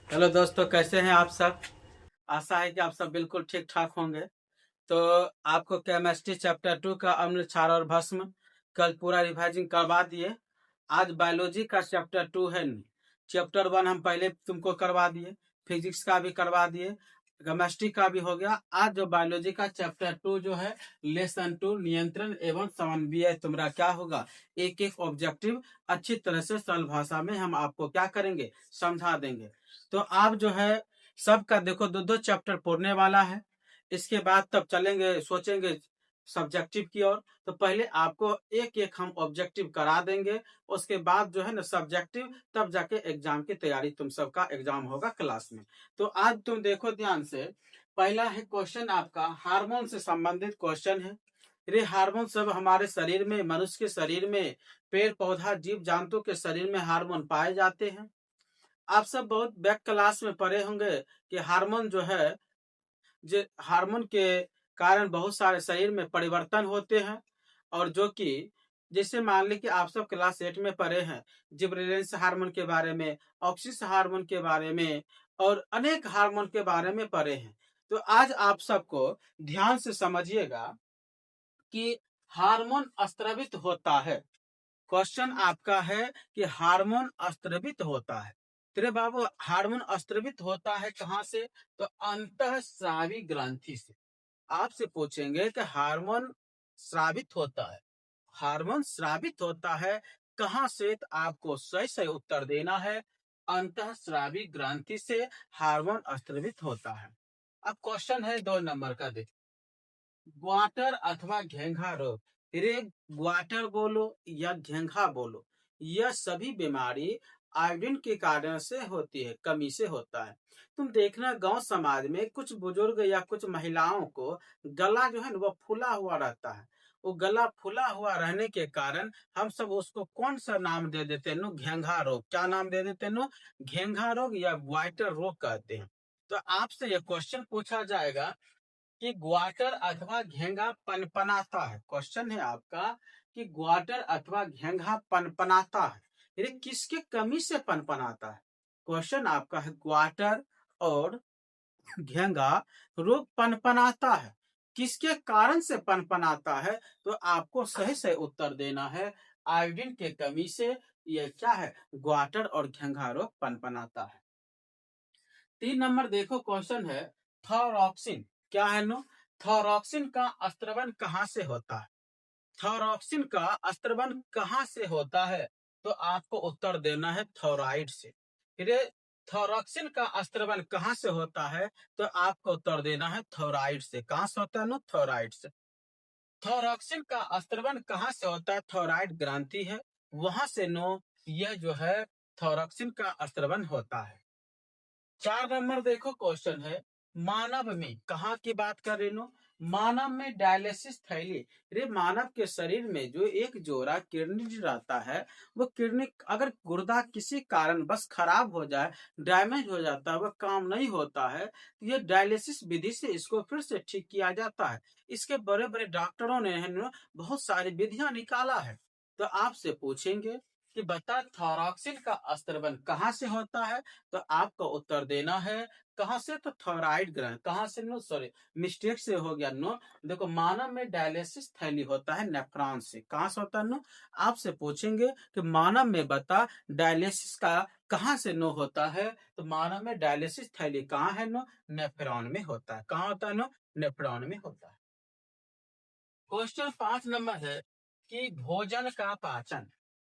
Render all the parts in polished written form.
Hello दोस्तों, कैसे हैं आप सब। आशा है कि आप सब बिल्कुल ठीक ठाक होंगे। तो आपको केमिस्ट्री चैप्टर 2 का अम्ल क्षार और भस्म कल पूरा रिवाइजिंग करवा दिए। आज बायोलॉजी का चैप्टर 2 है। चैप्टर 1 हम पहले तुमको करवा दिए, फिजिक्स का भी करवा दिए, केमिस्ट्री का भी हो गया। आज जो बायोलॉजी का चैप्टर 2 जो है लेसन 2 नियंत्रण एवं समन्वय, तुम्हारा क्या होगा, एक एक ऑब्जेक्टिव अच्छी तरह से सरल भाषा में हम आपको क्या करेंगे, समझा देंगे। तो आप जो है सबका देखो दो दो चैप्टर पढ़ने वाला है। इसके बाद तब चलेंगे, सोचेंगे सब्जेक्टिव की ओर। तो पहले आपको एक एक हम ऑब्जेक्टिव करा देंगे, उसके बाद जो है ना सब्जेक्टिव, तब जाके एग्जाम की तैयारी, तुम सबका एग्जाम होगा क्लास में। तो आज तुम देखो ध्यान से, पहला है क्वेश्चन आपका हार्मोन से संबंधित क्वेश्चन है। ये हार्मोन सब हमारे शरीर में, मनुष्य के शरीर में, पेड़ पौधा जीव जंतु के शरीर में हार्मोन पाए जाते हैं। आप सब बहुत बैक क्लास में पढ़े होंगे कि हार्मोन जो है, जो हार्मोन के कारण बहुत सारे शरीर में परिवर्तन होते हैं। और जो कि जैसे मान ली कि आप सब क्लास 8 में पढ़े हैं जिबरेलिंस हार्मोन के बारे में, ऑक्सिस हार्मोन के बारे में, और अनेक हार्मोन के बारे में पढ़े हैं। तो आज आप सबको ध्यान से समझिएगा कि हार्मोन स्त्रवित होता है। क्वेश्चन आपका है कि हार्मोन स्त्रवित होता है। तेरे बाबू, हार्मोन स्त्रवित होता है कहाँ से? तो अंतःस्रावी ग्रंथि से। आपसे पूछेंगे कि हार्मोन स्रावित होता है, हार्मोन स्रावित होता है कहाँ से, तो आपको सही सही उत्तर देना है, अंतःस्रावी ग्रंथि से हार्मोन स्त्रवित होता है। अब क्वेश्चन है 2 नंबर का, देख, ग्वाटर अथवा घेंघा रोग, रे ग्वाटर बोलो या घेंघा बोलो, यह सभी बीमारी आयोडीन के कारण से होती है, कमी से होता है। तुम देखना गांव समाज में कुछ बुजुर्ग या कुछ महिलाओं को गला जो है ना वो फूला हुआ रहता है। वो गला फूला हुआ रहने के कारण हम सब उसको कौन सा नाम दे देते हैं, घेंघा रोग। क्या नाम दे देते हैं? घेंघा रोग या ग्वाटर रोग कहते हैं। तो आपसे यह क्वेश्चन पूछा जाएगा कि ग्वाटर अथवा घेंघा पनपनाता है। क्वेश्चन है आपका कि ग्वाटर अथवा घेंघा पनपनाता है, ये किसके कमी से पनपनाता है? क्वेश्चन आपका है ग्वाटर और घेंघा रोग पनपनाता है, किसके कारण से पनपनाता है? तो आपको सही सही उत्तर देना है, आयोडीन के कमी से ये क्या है, ग्वाटर और घेंघा रोग पनपनाता है। 3 नंबर देखो, क्वेश्चन है थायरॉक्सिन क्या है नो, थायरॉक्सिन का स्त्रवन कहाँ से होता है? थायरॉक्सिन का स्त्रवन कहाँ से होता है? तो आपको उत्तर देना है थोराइड से। फिर थायरॉक्सिन का स्त्रवन कहाँ से होता है? तो आपको उत्तर देना है थोराइड से। कहाँ से होता है नो? थोराइड से। थायरॉक्सिन का स्त्रवन कहाँ से होता है? थोराइड ग्रंथि है, वहां से नो यह जो है थायरॉक्सिन का स्त्रवन होता है। 4 नंबर देखो, क्वेश्चन है मानव में, कहाँ की बात कर रहे नो, मानव में डायलिसिस थैली। रे मानव के शरीर में जो एक जोड़ा किडनी रहता है, वो किडनी अगर गुर्दा किसी कारण बस खराब हो जाए, डैमेज हो जाता है, वह काम नहीं होता है, तो ये डायलिसिस विधि से इसको फिर से ठीक किया जाता है। इसके बड़े बड़े डॉक्टरों ने है ना बहुत सारी विधियां निकाला है। तो आपसे पूछेंगे कि बता थायरॉक्सिन का स्त्रवन कहाँ से होता है? तो आपको उत्तर देना है कहां से, तो थोराइड ग्रंथ। कहां से नो, सॉरी मिस्टेक से हो गया नो। देखो मानव में डायलिसिस थैली होता है नेफ्रॉन से। कहां से होता है नो? आपसे पूछेंगे कि मानव में बता डायलिसिस का कहां से नो होता है? तो मानव में डायलिसिस थैली कहाँ है नो? नेफ्रॉन में होता है। कहाँ होता है नो? नेफ्रॉन में होता है। क्वेश्चन 5 नंबर है कि भोजन का पाचन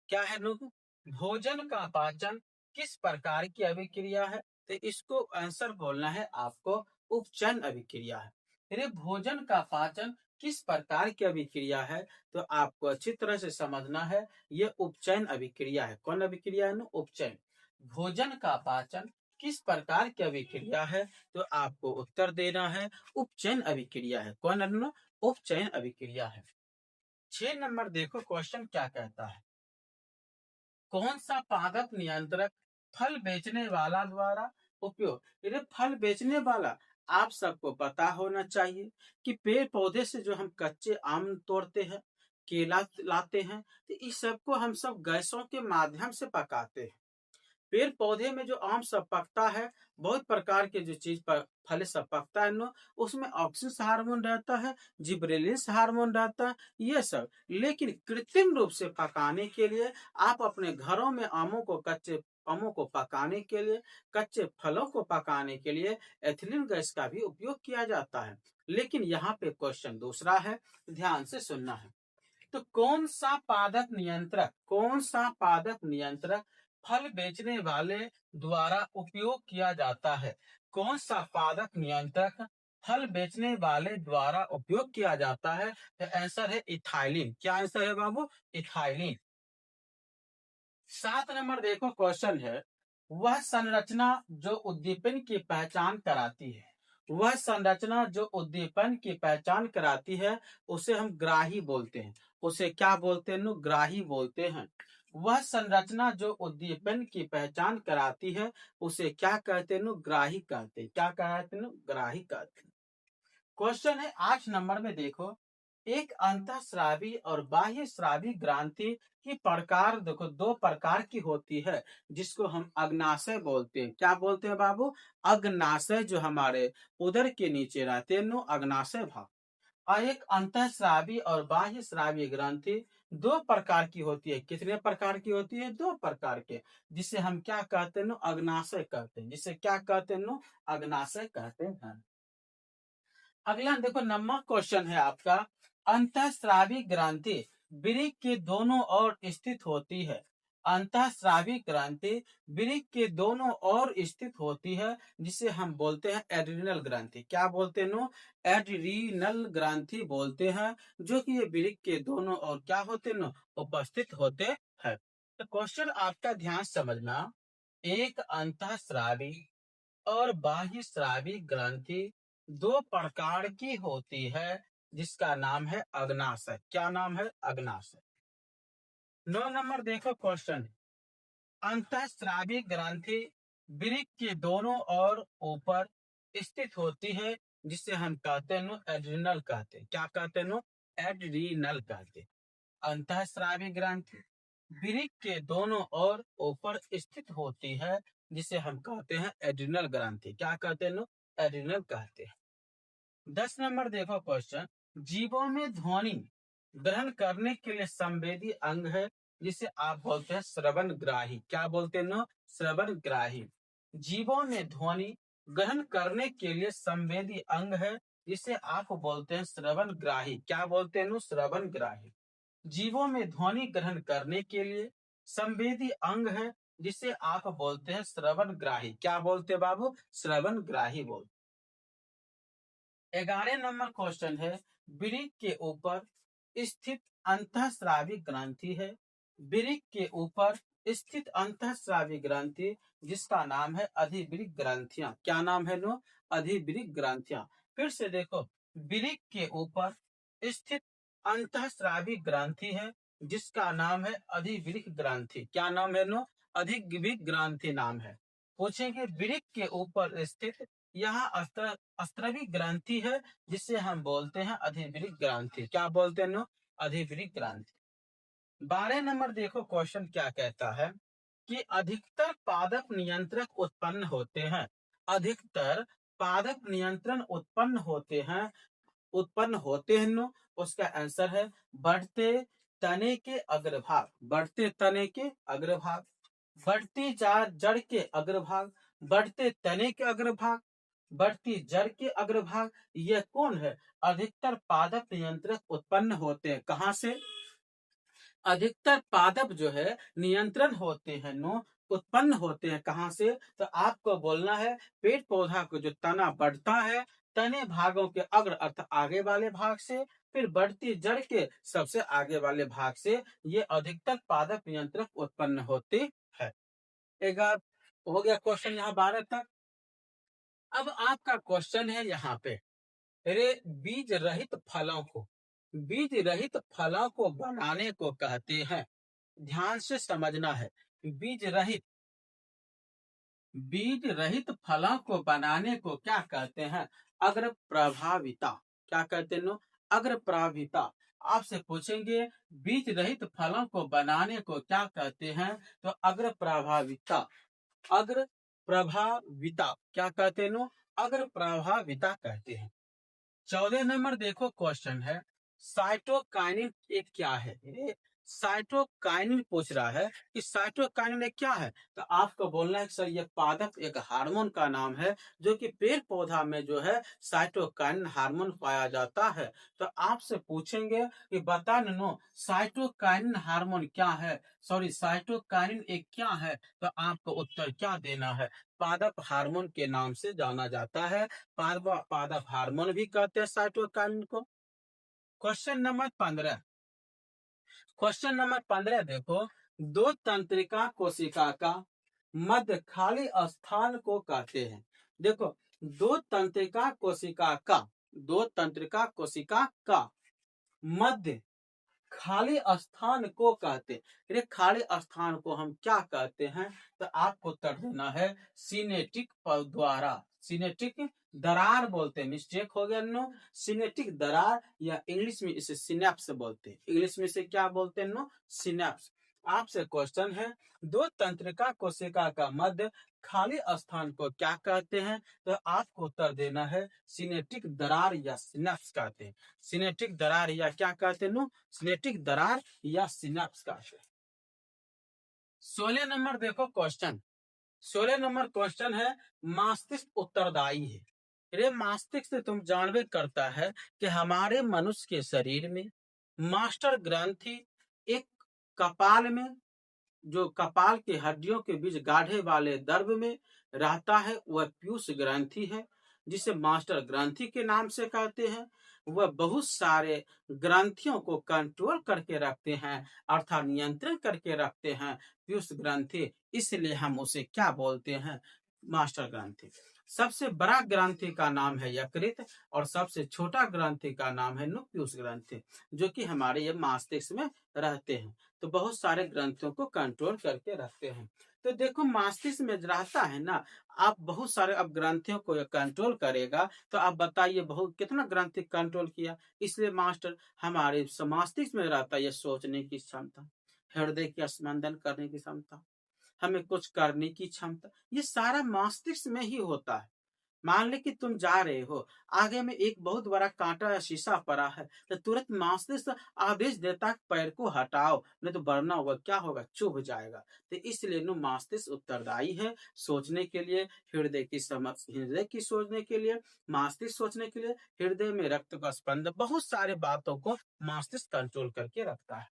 क्या है लोग, भोजन का पाचन किस प्रकार की अभिक्रिया है? तो इसको आंसर बोलना है आपको, उपचयन अभिक्रिया है। फिर भोजन का पाचन किस प्रकार की अभिक्रिया है? तो आपको अच्छी तरह से समझना है, ये उपचयन अभिक्रिया है। कौन अभिक्रिया है ना? उपचयन। भोजन का पाचन किस प्रकार की अभिक्रिया है? तो आपको उत्तर देना है उपचयन अभिक्रिया है। कौन है ना? उपचयन अभिक्रिया है। 6 नंबर देखो, क्वेश्चन क्या कहता है, कौन सा पादप नियंत्रक फल बेचने वाला द्वारा उपयोग? ये फल बेचने वाला आप सबको पता होना चाहिए कि पेड़ पौधे से जो हम कच्चे आम तोड़ते हैं, केला लाते हैं, तो इस सबको हम सब गैसों के माध्यम से पकाते हैं। पेड़ पौधे में जो आम सब पकता है, बहुत प्रकार के जो चीज पर फल सब पकता है नो, उसमें ऑक्सिन हार्मोन रहता है, जिब्रेलिस हार्मोन रहता है, ये सब। लेकिन कृत्रिम रूप से पकाने के लिए आप अपने घरों में आमों को, कच्चे आमों को पकाने के लिए, कच्चे फलों को पकाने के लिए एथिलीन गैस का भी उपयोग किया जाता है। लेकिन यहाँ पे क्वेश्चन दूसरा है, ध्यान से सुनना है। तो कौन सा पादप नियंत्रक फल बेचने वाले द्वारा उपयोग किया जाता है? कौन सा पादप नियंत्रक फल बेचने वाले द्वारा उपयोग किया जाता है? तो आंसर है इथाइलिन। क्या आंसर है बाबू? इथाइलिन। 7 नंबर देखो क्वेश्चन है, वह संरचना जो उद्दीपन की पहचान कराती है, वह संरचना जो उद्दीपन की पहचान कराती है उसे हम ग्राही बोलते हैं। उसे क्या बोलते हैं? ग्राही बोलते हैं। वह संरचना जो उद्दीपन की पहचान कराती है उसे क्या कहते हैं? ग्राही कहते हैं। क्या कहते हैं? ग्राही कहते हैं। क्वेश्चन है 8 नंबर में देखो, एक अंतःस्रावी और बाह्य स्रावी ग्रंथि की प्रकार देखो, 2 प्रकार की होती है, जिसको हम अग्नाशय बोलते हैं। क्या बोलते हैं बाबू? अग्नाशय, जो हमारे उदर के नीचे रहते हैं नो, अग्नाशय भाग। और एक अंतःस्रावी और बाह्य स्रावी ग्रंथि 2 प्रकार की होती है। कितने प्रकार की होती है? 2 प्रकार के, जिसे हम क्या कहते हैं? अग्नाशय कहते हैं। जिसे क्या कहते हैं? अग्नाशय कहते हैं। अगला देखो, नंबर क्वेश्चन है आपका, अंतःस्रावी ग्रंथि वृक्क के दोनों ओर स्थित होती है। अंतःस्रावी ग्रंथि वृक्क के दोनों ओर स्थित होती है, जिसे हम बोलते हैं एड्रिनल ग्रंथि। क्या बोलते हैं? एड्रिनल ग्रंथि बोलते हैं, जो कि ये वृक्क के दोनों ओर क्या होते हैं? उपस्थित होते हैं। तो क्वेश्चन आपका ध्यान समझना, एक अंतःस्रावी और बाह्य स्रावी ग्रंथि 2 प्रकार की होती है, जिसका नाम है अग्नाशय। क्या नाम है? अग्नाशय। 9 नंबर देखो क्वेश्चन, अंतःस्रावी ग्रंथि वृक्क के दोनों ओर ऊपर स्थित होती है, जिसे हम कहते हैं एड्रिनल कहते हैं। क्या कहते हैं? एड्रिनल कहते हैं। अंतःस्रावी ग्रंथि वृक्क के दोनों ओर ऊपर स्थित होती है, जिसे हम कहते हैं एड्रिनल ग्रंथि। क्या कहते हैं? एड्रिनल कहते हैं। 10 नंबर देखो क्वेश्चन, जीवों में ध्वनि ग्रहण करने के लिए संवेदी अंग है, जिसे आप बोलते हैं श्रवण ग्राही। क्या बोलते हैं? श्रवण ग्राही। जीवों में ध्वनि ग्रहण करने के लिए संवेदी अंग है, जिसे आप बोलते हैं श्रवण ग्राही। क्या बोलते हैं? श्रवण ग्राही। जीवों में ध्वनि ग्रहण करने के लिए संवेदी अंग है, जिसे आप बोलते हैं श्रवण ग्राही। क्या बोलते हैं बाबू? श्रवण ग्राही बोलते। 11 नंबर क्वेश्चन है, वृक्क के ऊपर स्थित अंतःस्रावी ग्रंथि है। वृक्क के ऊपर स्थित अंतःस्रावी ग्रंथि, जिसका नाम है अधिवृक्क ग्रंथियां। क्या नाम है? अधिवृक्क ग्रंथियां। फिर से देखो, वृक्क के ऊपर स्थित अंतःस्रावी ग्रंथि है, जिसका नाम है अधिवृक्क ग्रंथि। क्या नाम है? अधिवृक्क ग्रंथि नाम है। पूछेंगे, वृक्क के ऊपर स्थित, यहाँ अस्त्रवी ग्रंथि है, जिसे हम बोलते हैं अधिवृक्क ग्रंथि। क्या बोलते हैं? अधिवृक्क ग्रंथि। 12 नंबर देखो क्वेश्चन क्या कहता है, कि अधिकतर पादप नियंत्रक उत्पन्न होते हैं। अधिकतर पादप नियंत्रण उत्पन्न होते हैं नो, उसका आंसर है बढ़ते तने के अग्रभाग। बढ़ते तने के अग्रभाग, बढ़ती जड़ के अग्रभाग, बढ़ते तने के अग्रभाग, बढ़ती जड़ के अग्रभाग। यह कौन है? अधिकतर पादप नियंत्रक उत्पन्न होते हैं। कहाँ से? अधिकतर पादप जो है नियंत्रण होते हैं नो, उत्पन्न होते हैं कहाँ से? तो आपको बोलना है, पेड़ पौधा को जो तना बढ़ता है, तने भागों के अग्र अर्थ आगे वाले भाग से, फिर बढ़ती जड़ के सबसे आगे वाले भाग से, ये अधिकतर पादप नियंत्रक उत्पन्न होते हैं। एक हो गया क्वेश्चन यहाँ 12 तक। अब आपका क्वेश्चन है यहाँ पे, रे बीज रहित फलों को बनाने को कहते हैं। ध्यान से समझना है, बीज रहित फलों को बनाने को क्या कहते हैं? अग्र प्रभाविता। क्या कहते हैं? अग्र प्रभाविता। आपसे पूछेंगे बीज रहित फलों को बनाने को क्या कहते हैं? तो अग्र प्रभाविता। अग्र प्रभाविता क्या कहते हैं नो? अग्र प्रभाविता कहते हैं। 14 नंबर देखो क्वेश्चन है, साइटोकाइनिन एक क्या है? ये साइटोकाइनिन पूछ रहा है कि साइटोकाइनिन एक क्या है, तो आपको बोलना है कि सर ये पादप एक हार्मोन का नाम है जो कि पेड़ पौधा में जो है साइटोकाइनिन हार्मोन पाया जाता है। तो आपसे पूछेंगे कि बता नो साइटोकाइनिन हार्मोन क्या है, सॉरी साइटोकाइनिन एक क्या है, तो आपको उत्तर क्या देना है? पादप हार्मोन के नाम से जाना जाता है। पादप हार्मोन भी कहते हैं साइटोकाइनिन को। क्वेश्चन नंबर 15, क्वेश्चन नंबर 15 देखो, दो तंत्रिका कोशिका का मध्य खाली स्थान को कहते हैं। देखो, दो तंत्रिका कोशिका का, दो तंत्रिका कोशिका का मध्य खाली स्थान को कहते हैं। ये खाली स्थान को हम क्या कहते हैं? तो आपको उत्तर देना है सिनेटिक द्वारा। सिनेटिक दरार बोलते हैं, मिस्टेक हो गया नो, सिनेटिक दरार, या इंग्लिश में इसे सिनेप्स बोलते हैं। इंग्लिश में इसे क्या बोलते हैं नो? सिनेप्स। आपसे क्वेश्चन है, दो तंत्रिका कोशिका का मध्य खाली स्थान को क्या कहते हैं? तो आपको उत्तर देना है सिनेटिक दरार या सिनेप्स कहते हैं। सिनेटिक दरार या क्या कहते हैं नो? सिनेटिक दरार या सिनेप्स कहते हैं। 16 नंबर देखो क्वेश्चन, 16 नंबर क्वेश्चन है, मस्तिष्क उत्तरदायी है। रे मस्तिष्क से तुम जानवे करता है कि हमारे मनुष्य के शरीर में मास्टर ग्रंथि एक कपाल में, जो कपाल के हड्डियों के बीच गाढ़े वाले दर्भ में रहता है, वह पीयूष ग्रंथि है, जिसे मास्टर ग्रंथि के नाम से कहते हैं। वह बहुत सारे ग्रंथियों को कंट्रोल करके रखते हैं, अर्थात नियंत्रण करके रखते हैं पीयूष ग्रंथि, इसलिए हम उसे क्या बोलते हैं? मास्टर ग्रंथि। सबसे बड़ा ग्रंथि का नाम है यकृत और सबसे छोटा ग्रंथि का नाम है पीयूष ग्रंथि, जो कि हमारे ये मस्तिष्क में रहते हैं। तो बहुत सारे ग्रंथियों को कंट्रोल करके रखते हैं। तो देखो मस्तिष्क में रहता है ना, आप बहुत सारे अब ग्रंथियों को कंट्रोल करेगा, तो आप बताइए बहुत कितना ग्रंथि कंट्रोल किया। इसलिए मास्टर हमारे मस्तिष्क में रहता है ये सोचने की क्षमता, हृदय की स्पंदन करने की क्षमता, हमें कुछ करने की क्षमता, ये सारा मस्तिष्क में ही होता है। मान ले कि तुम जा रहे हो, आगे में एक बहुत बड़ा कांटा या शीशा पड़ा है, तो तुरंत मस्तिष्क आदेश देता है पैर को हटाओ, नहीं तो वरना हुआ क्या होगा? चुभ जाएगा। तो इसलिए नो मस्तिष्क उत्तरदायी है सोचने के लिए, हृदय की समझ, हृदय की सोचने के लिए, मस्तिष्क सोचने के लिए, हृदय में रक्त का स्पंदन, बहुत सारे बातों को मस्तिष्क कंट्रोल करके रखता है।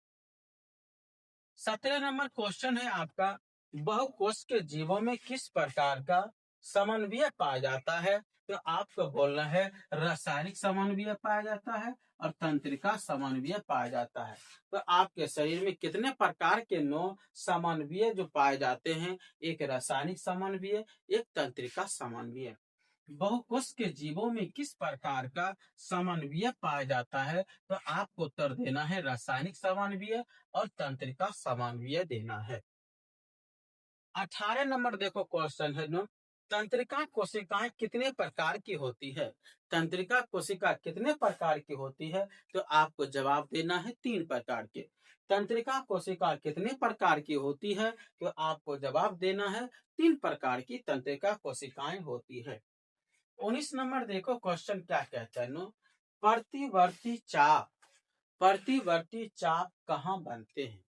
17 नंबर क्वेश्चन है आपका, बहुकोष के जीवों में किस प्रकार का समन्वय पाया जाता है? तो आपको बोलना है रासायनिक समन्वय पाया जाता है और तंत्रिका समन्वय पाया जाता है। तो आपके शरीर में कितने प्रकार के समन्वय जो पाए जाते हैं? एक रासायनिक समन्वय, एक तंत्रिका समन्वय। बहुकोष के जीवों में किस प्रकार का समन्वय पाया जाता है? तो आपको उत्तर देना है रासायनिक समन्वय और तंत्रिका समन्वय देना है। 18 नंबर देखो क्वेश्चन है नो, तंत्रिका कोशिकाएं कितने प्रकार की होती है? तंत्रिका कोशिका कितने प्रकार की होती है? तो आपको जवाब देना है 3 प्रकार के। तंत्रिका कोशिका कितने प्रकार की होती है? तो आपको जवाब देना है 3 प्रकार की तंत्रिका कोशिकाएं होती है। 19 नंबर देखो क्वेश्चन क्या कहता है नो, प्रतिवर्ती चाप, प्रतिवर्ती चाप कहाँ बनते हैं?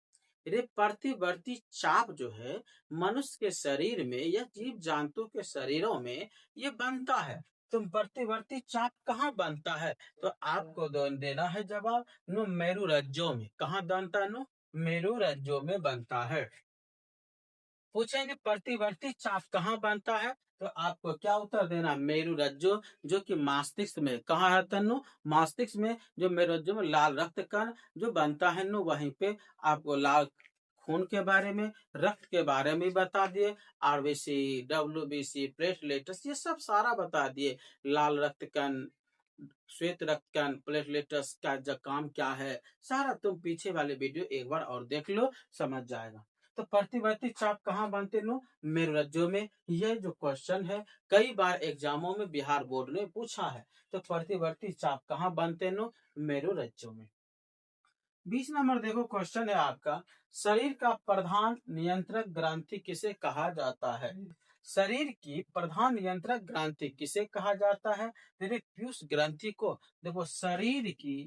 रे प्रतिवर्ती चाप जो है मनुष्य के शरीर में या जीव जंतु के शरीरों में ये बनता है। तुम प्रतिवर्ती चाप कहाँ बनता है? तो आपको देना है जवाब नो मेरु रज्जो में। कहाँ बनता है नो? मेरु रज्जो में बनता है। पूछेंगे प्रतिवर्ती चाप कहाँ बनता है? तो आपको क्या उत्तर देना? मेरु रज्जो, जो कि मस्तिष्क में कहाँ है तन्नु? मस्तिष्क में, जो मेरु रज्जो में लाल रक्त कण जो बनता है नु, वहीं पे आपको लाल खून के बारे में, रक्त के बारे में बता दिए, आरबीसी, डब्ल्यूबीसी, प्लेटलेट्स, ये सब सारा बता दिए। लाल रक्त कण, श्वेत रक्त कण, प्लेटलेट्स का काम क्या है, सारा तुम पीछे वाले वीडियो एक बार और देख लो, समझ जाएगा। तो प्रतिवर्ती चाप कहाँ बनते नो? मेरु रज्जो में। यह जो क्वेश्चन है कई बार एग्जामों में बिहार बोर्ड ने पूछा है। तो प्रतिवर्ती चाप कहाँ बनते नो? मेरु रज्जो में। 20 नंबर देखो क्वेश्चन है आपका, शरीर का प्रधान नियंत्रक ग्रंथि किसे कहा जाता है? शरीर की प्रधान नियंत्रक ग्रंथि किसे कहा जाता है? देखिए पीयूष ग्रंथि को, देखो शरीर की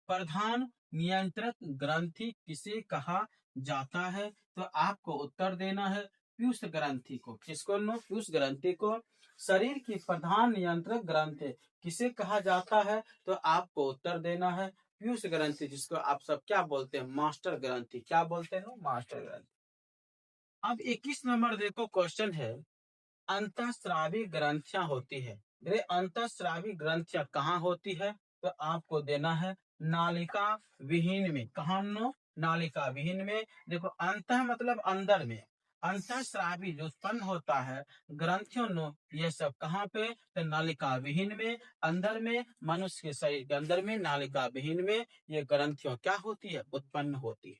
प्रधान नियंत्रक ग्रंथि किसे कहा जाता है? तो आपको उत्तर देना है पीयूष ग्रंथि को। किसको? नो, पीयूष ग्रंथि को। शरीर की प्रधान नियंत्रक ग्रंथि किसे कहा जाता है? तो आपको उत्तर देना है पीयूष ग्रंथि, जिसको आप सब क्या बोलते हैं? मास्टर ग्रंथि। क्या बोलते हैं? मास्टर ग्रंथि। अब 21 नंबर देखो क्वेश्चन है, अंतःस्रावी ग्रंथियां होती है। ये अंतःस्रावी ग्रंथियां कहाँ होती है? तो आपको देना है नालिका विहीन में। कहाँ नो? नालिका विहीन में। देखो अंतः मतलब अंदर में, अंतःस्रावी जो उत्पन्न होता है ग्रंथियों नो, ये सब कहाँ पे? तो नालिका विहीन में, अंदर में, मनुष्य के शरीर के अंदर में नालिका विहीन में ये ग्रंथियों क्या होती है? उत्पन्न होती है।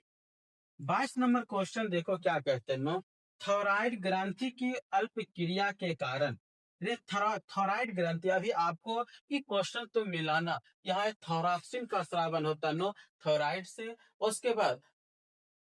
22 नंबर क्वेश्चन देखो क्या कहते हैं नो, थोराइड ग्रंथि की अल्प क्रिया के कारण, ये थोराइड ग्रंथि, अभी आपको ये क्वेश्चन तो मिलाना, यहाँ थोराक्सिन का स्रावन होता है नो थोराइड से। उसके बाद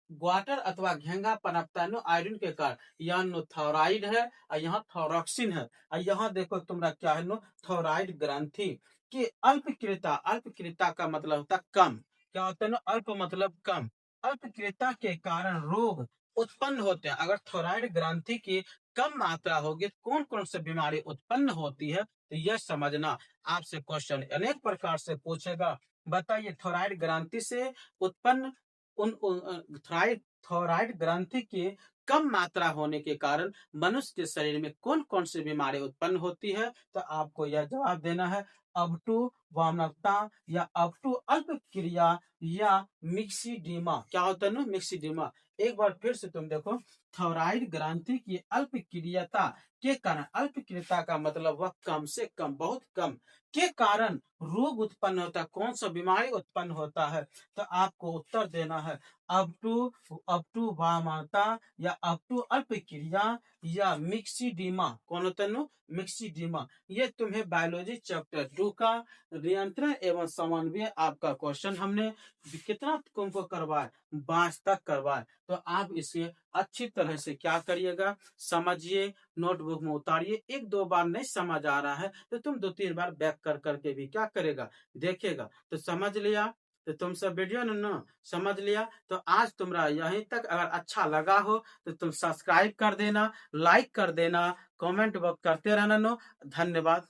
ग्वाटर अथवा घेंगा पनपता है नो आयरन के कारण, यहाँ नो थोराइड है और यहाँ थोरॉक्सिन है। और यहाँ देखो तुम्हारा क्या है नो, थोराइड ग्रंथि की अल्पकृता। अल्पकृता का मतलब होता है कम। क्या होता है नो? अल्प मतलब कम। अल्पकृता के कारण रोग उत्पन्न होते हैं। अगर थोराइड ग्रंथि की कम मात्रा होगी, कौन कौन से बीमारी उत्पन्न होती है? तो यह समझना। आपसे क्वेश्चन अनेक प्रकार से पूछेगा। बताइए थोराइड ग्रंथि से उत्पन्न थोराइड थोराइड ग्रंथि की कम मात्रा होने के कारण मनुष्य के शरीर में कौन कौन सी बीमारी उत्पन्न होती है? तो आपको यह जवाब देना है अबटू वामनता, या अबटू अल्प क्रिया, या मिक्सीडीमा। क्या होता है ना? मिक्सीडीमा। एक बार फिर से तुम देखो, थोराइड ग्रंथि की अल्प क्रियता के कारण, अल्प क्रियता का मतलब वह कम से कम, बहुत कम के कारण रोग उत्पन्न होता है। कौन सा बीमारी उत्पन्न होता है? तो आपको उत्तर देना है अप टू वामाता, या अप टू अल्प क्रिया, या मिक्सीडीमा। कौन होता है नो? मिक्सीडीमा। ये तुम्हें बायोलॉजी चैप्टर 2 का नियंत्रण एवं समन्वय आपका क्वेश्चन हमने कितना तुमको करवाया? 22 तक करवाए। तो आप इसे अच्छी तरह से क्या करिएगा? समझिए, नोटबुक में उतारिए। एक दो बार नहीं समझ आ रहा है तो तुम 2-3 बार बैक कर करके भी क्या करेगा? देखेगा। तो समझ लिया? तो तुम सब वीडियो न समझ लिया? तो आज तुम्हारा यहीं तक। अगर अच्छा लगा हो तो तुम सब्सक्राइब कर देना, लाइक कर देना, कमेंट करते रहना नो। धन्यवाद।